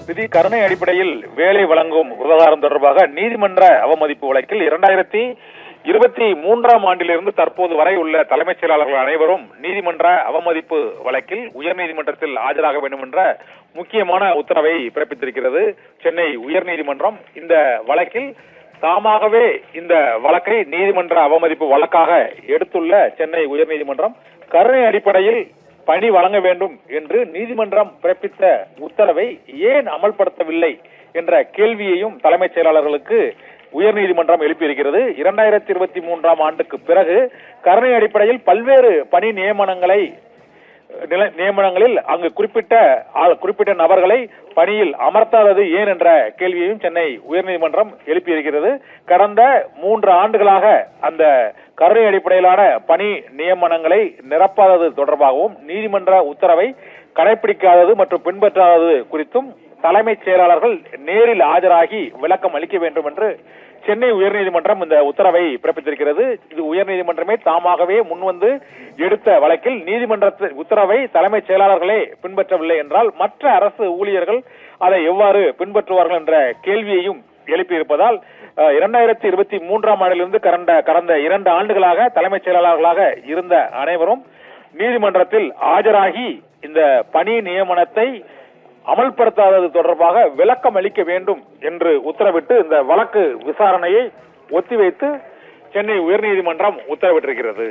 விதி கருணை அடிப்படையில் வேலை வழங்கும் விவகாரம் தொடர்பாக நீதிமன்ற அவமதிப்பு வழக்கில் 2023ஆம் ஆண்டிலிருந்து தற்போது வரை உள்ள தலைமைச் செயலாளர்கள் அனைவரும் நீதிமன்ற அவமதிப்பு வழக்கில் உயர்நீதிமன்றத்தில் ஆஜராக வேண்டும் என்ற முக்கியமான உத்தரவை பிறப்பித்திருக்கிறது சென்னை உயர்நீதிமன்றம். இந்த வழக்கில் தாமாகவே இந்த வழக்கை நீதிமன்ற அவமதிப்பு வழக்காக எடுத்துள்ள சென்னை உயர்நீதிமன்றம் கருணை அடிப்படையில் பணி வழங்க வேண்டும் என்று நீதிமன்றம் பிறப்பித்த உத்தரவை ஏன் அமல்படுத்தவில்லை என்ற கேள்வியையும் தலைமைச் செயலாளர்களுக்கு உயர்நீதிமன்றம் எழுப்பியிருக்கிறது. 2023ஆம் ஆண்டுக்கு பிறகு கருணை அடிப்படையில் பல்வேறு பணி நியமனங்களில் அங்கு குறிப்பிட்ட நபர்களை பணியில் அமர்த்தாதது ஏன் என்ற கேள்வியையும் சென்னை உயர்நீதிமன்றம் எழுப்பியிருக்கிறது. கடந்த 3 ஆண்டுகளாக அந்த கருணை அடிப்படையிலான பணி நியமனங்களை நிரப்பாதது தொடர்பாகவும் நீதிமன்ற உத்தரவை கடைபிடிக்காதது மற்றும் பின்பற்றாதது குறித்தும் தலைமைச் செயலாளர்கள் நேரில் ஆஜராகி விளக்கம் அளிக்க வேண்டும் என்று சென்னை உயர்நீதிமன்றம் இந்த உத்தரவை பிறப்பித்திருக்கிறது. இது உயர்நீதிமன்றமே தாமாகவே முன்வந்து எடுத்த வழக்கில் நீதிமன்ற உத்தரவை தலைமைச் செயலாளர்களே பின்பற்றவில்லை என்றால் மற்ற அரசு ஊழியர்கள் அதை எவ்வாறு பின்பற்றுவார்கள் என்ற கேள்வியையும் எழுப்பியிருப்பதால் 2023ஆம் ஆண்டிலிருந்து கடந்த 2 ஆண்டுகளாக தலைமைச் செயலாளர்களாக இருந்த அனைவரும் நீதிமன்றத்தில் ஆஜராகி இந்த பணி நியமனத்தை அமல்படுத்தாதது தொடர்பாக விளக்கம் அளிக்க வேண்டும் என்று உத்தரவிட்டு இந்த வழக்கு விசாரணையை ஒத்திவைத்து சென்னை உயர்நீதிமன்றம் உத்தரவிட்டிருக்கிறது.